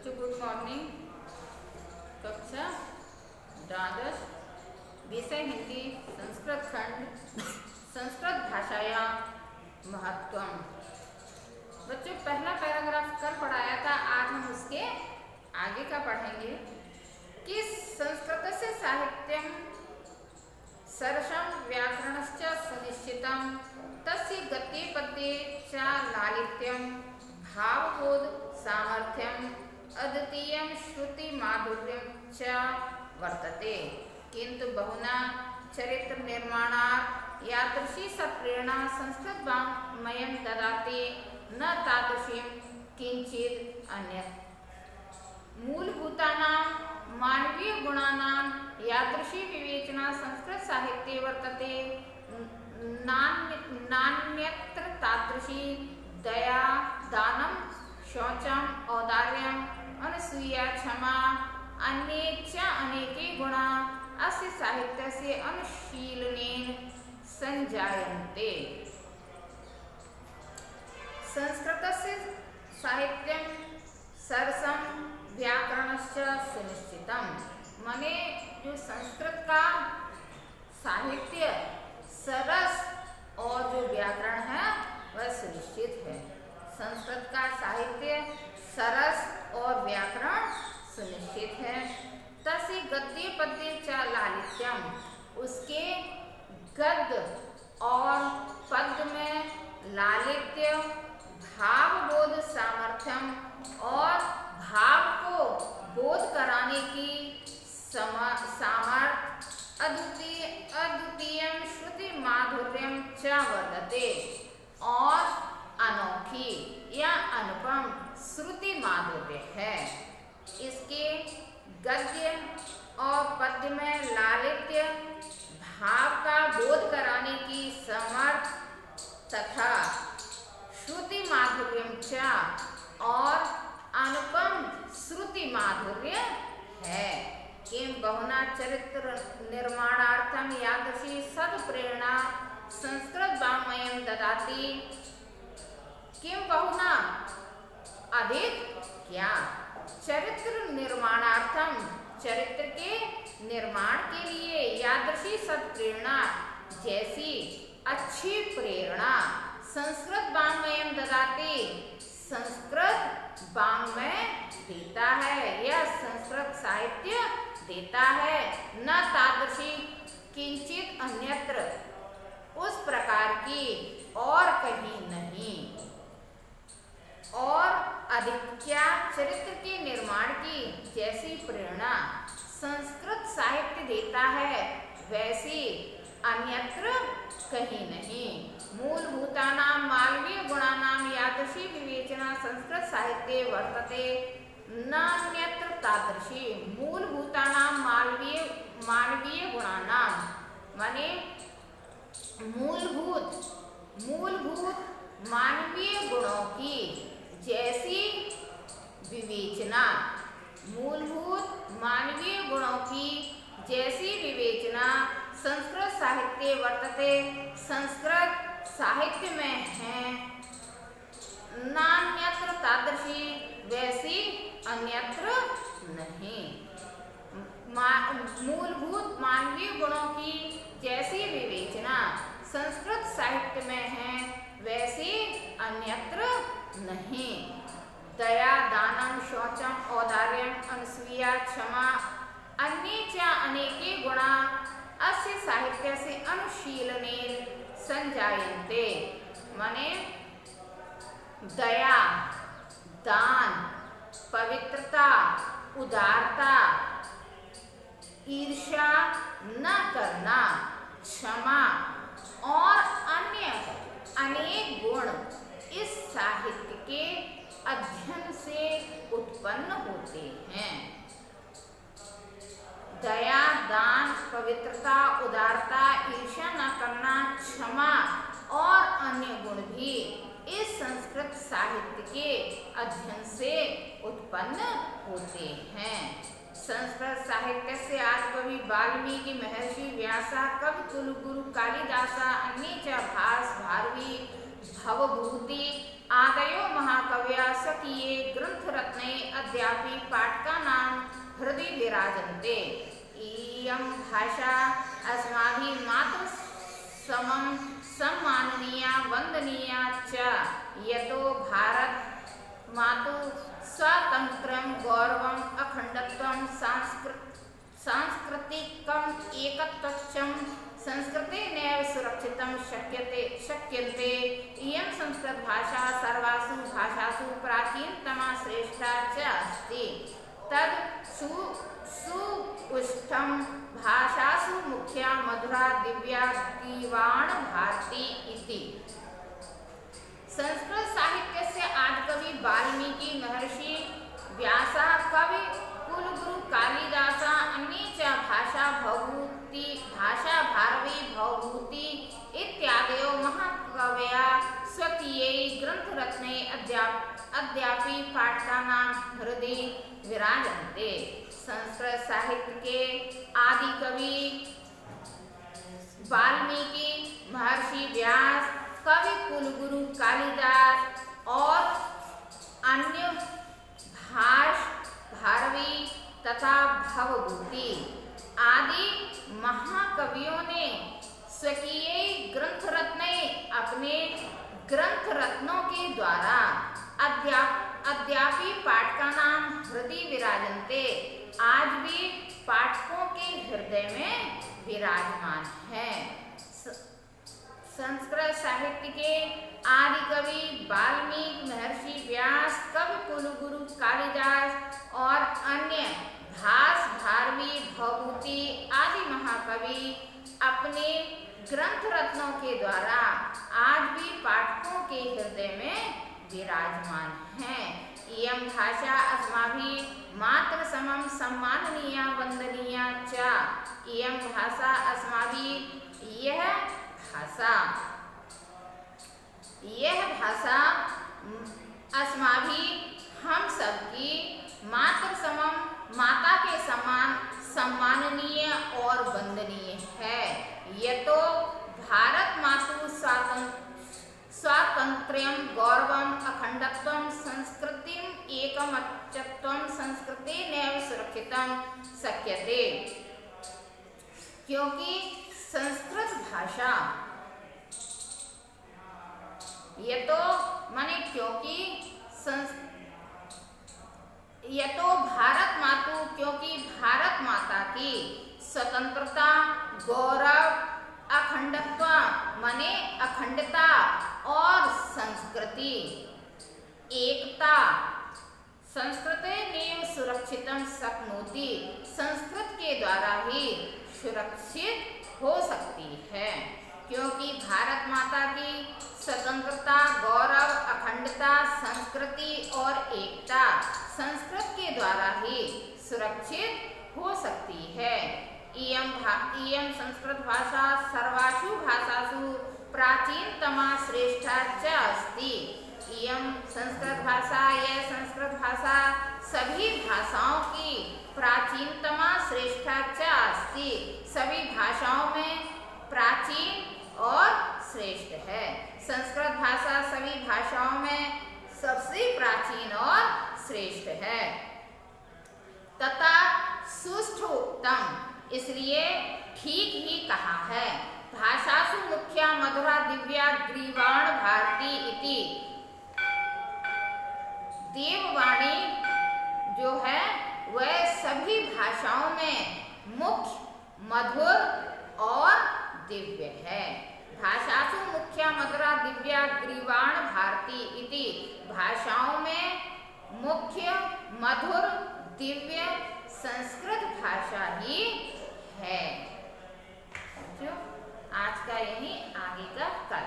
बच्चों good morning. कक्षा द्वादश, विषय हिंदी, संस्कृत खंड, संस्कृत भाषाया महत्वम। बच्चों पहला पैराग्राफ कल पढ़ाया था, आज हम उसके आगे का पढ़ेंगे कि संस्कृत से साहित्यम सरसम व्याकरणश्च सुनिश्चितम तस्य गति पद्ये च लालित्यम भावबोध सामर्थ्यम अद्वितीयं श्रुति माधुर्यं च वर्तते, किंतु बहुना चरित्र निर्माणात् यादृशी सप्रेरणा संस्कृत वाङ्मयं ददाति न तादृशीं किंचित् अन्यत्। मूलभूतानां मानवीय गुणानां यादृशी विवेचना संस्कृत साहित्ये वर्तते, नान्यत्र तादृशी दया दानं शौचम औदार्यम अनसूया क्षमा अन्ये च अनेके गुणा अस्य साहित्यस्य अनुशीलनेन संजायन्ते। संस्कृतस्य साहित्यं सरसम व्याकरणश्च सुनिश्चितम, माने जो संस्कृत का साहित्य सरस और जो व्याकरण है वह सुनिश्चित है। संस्कृत का साहित्य सरस और व्याकरण सुनिश्चित है। तस्य गद्य पद्य च लालित्यम, उसके गद्य और पद्य में लालित्य भावबोध सामर्थ्यम और भाव को बोध कराने की सामर्थ्य अद्वितीयं श्रुति माधुर्यम च वर्तते, और अनोखी या अनुपम श्रुति माधुर्य है। इसके गद्य और पद्य में लालित्य भाव का बोध कराने की समर्थ तथा श्रुति माधुर्यम च और अनुपम श्रुति माधुर्य है। किं बहुना चरित्र निर्माणार्थम यादृशी सत्प्रेरणा संस्कृत वाङ्मयं ददाति, किं बहुना अधिक क्या, चरित्र निर्माणार्थम चरित्र के निर्माण के लिए यादृशी सत्प्रेरणा जैसी अच्छी प्रेरणा संस्कृत वाङ्मयं ददाति, संस्कृत वाङ्मय देता है या संस्कृत साहित्य देता है। न तादृशी किंचित अन्यत्र, उस प्रकार की और कहीं नहीं, और अधिक क्या चरित्र के निर्माण की जैसी प्रेरणा संस्कृत साहित्य देता है वैसी अन्यत्र कहीं नहीं। मूलभूतानां मानवीय गुणानां यादृशी विवेचना संस्कृत साहित्ये वर्तते नान्यत्र तादृशी। मूलभूतानां मानवीय गुणानां माने मूलभूत मानवीय गुणों की जैसी विवेचना, मूलभूत मानवीय गुणों की जैसी विवेचना संस्कृत साहित्य वर्तते, संस्कृत साहित्य में है। नान्यत्र तादृशी, वैसी अन्यत्र नहीं। मूलभूत मानवीय गुणों की जैसी विवेचना संस्कृत साहित्य में है वैसी अन्यत्र नहीं। दया दानं शौचम औदार्यम अनसूया क्षमा अन्ये च अनेके गुणा अस्य साहित्यस्य अनुशीलनेन संजायन्ते, माने दया दान पवित्रता उदारता ईर्ष्या न करना क्षमा और अन्य अनेक गुण इस साहित्य के अध्ययन से उत्पन्न होते हैं। दया दान पवित्रता उदारता ईर्ष्या न करना क्षमा और अन्य गुण भी इस संस्कृत साहित्य के अध्ययन से उत्पन्न होते हैं। संस्कृत साहित्य से आदिकवि वाल्मीकि महर्षि व्यासा कवि कुलगुरु कालिदासा अन्ये च भास भारवी भवभूति आदयो महाकव्या स्वकीये ग्रंथरत्ने अद्यापि विराजन्ते। इयं भाषा अस्माभिः मातृ समं सम्माननीया वन्दनीया च, यतो भारत मातु स्वातन्त्र्यं गौरवम् अखण्डत्वं सांस्कृतिकम् एकत्वञ्च संस्कृतेनैव सुरक्षितं शक्यन्ते। इयं संस्कृतभाषा सर्वासु भाषासु प्राचीनतमा श्रेष्ठा च अस्ति। तद् सुउष्टं भाषासु मुख्या मधुरा दिव्या गीर्वाण भारती इति। संस्कृत साहित्यस्य आदिकवि वाल्मीकि, महर्षि व्यासः, कवि कुलगुरु कालिदासः, अन्ये च भाषा भारवी भवभूति इत्यादयो महाकवयः स्वकीयैः ग्रन्थरत्नैः अद्यापि पाठकानां हृदि विराजन्ते। संस्कृत साहित्य के आदि कवि वाल्मीकि, महर्षि व्यास, कवि कुलगुरु कालिदास और अन्य भारवी तथा भवभूति आदि महाकवियों ने स्वकीय ग्रंथ रत्न अपने ग्रंथ रत्नों के द्वारा अद्यापि पाठकानां हृदय विराजन्ते, आज भी पाठकों के हृदय में विराजमान है। संस्कृत साहित्य के आदि कवि वाल्मीकि, महर्षि व्यास, कवि कुलगुरु कालिदास और अन्य भारवी भवभूति आदि महाकवि अपने ग्रंथ रत्नों के द्वारा आज भी पाठकों के हृदय में विराजमान हैं। इयं भाषा अस्माभिः मातृ समं सम्माननीया वन्दनीया च। इयं भाषा अस्माभिः यह भाषा अस्माभिः हम सबकी मातृ समम माता के समान सम्माननीय और वंदनीय है। यह तो भारत मातु स्वातंत्र्यं गौरवम् अखंडत्वं संस्कृतिम् एकमच्चत्वं संस्कृतेनैव सुरक्षितं शक्यते। क्योंकि संस्कृत भाषा ये तो माने क्योंकि ये तो क्योंकि भारत माता की स्वतंत्रता, गौरव, अखंडत्व माने अखंडता और संस्कृति एकता संस्कृतेनैव सुरक्षितं शक्नोति, संस्कृत के द्वारा ही सुरक्षित हो सकती है। क्योंकि भारत माता की स्वतंत्रता, गौरव, अखंडता, संस्कृति और एकता संस्कृत के द्वारा ही सुरक्षित हो सकती है। इयं संस्कृत भाषा सर्वासु भाषासु प्राचीनतमा श्रेष्ठा च अस्ति। इयं संस्कृत भाषा, यह संस्कृत भाषा सभी भाषाओं की प्राचीनतमा श्रेष्ठा च अस्ति, सभी भाषाओं में प्राचीन और श्रेष्ठ है। संस्कृत भाषा सभी भाषाओं में सबसे प्राचीन और श्रेष्ठ है तथा सुष्ठुतम, इसलिए ठीक ही कहा है। भाषासु मुख्या मधुरा दिव्या ग्रीवाण भारती इति। देववाणी जो है वह सभी भाषाओं में मुख्य, मधुर और दिव्य है। भाषासु मुख्या मधुरा दिव्या ग्रीवाण भारती इति। भाषाओं में मुख्य, मधुर, दिव्य संस्कृत भाषा ही है। आज का यही, आगे का कल।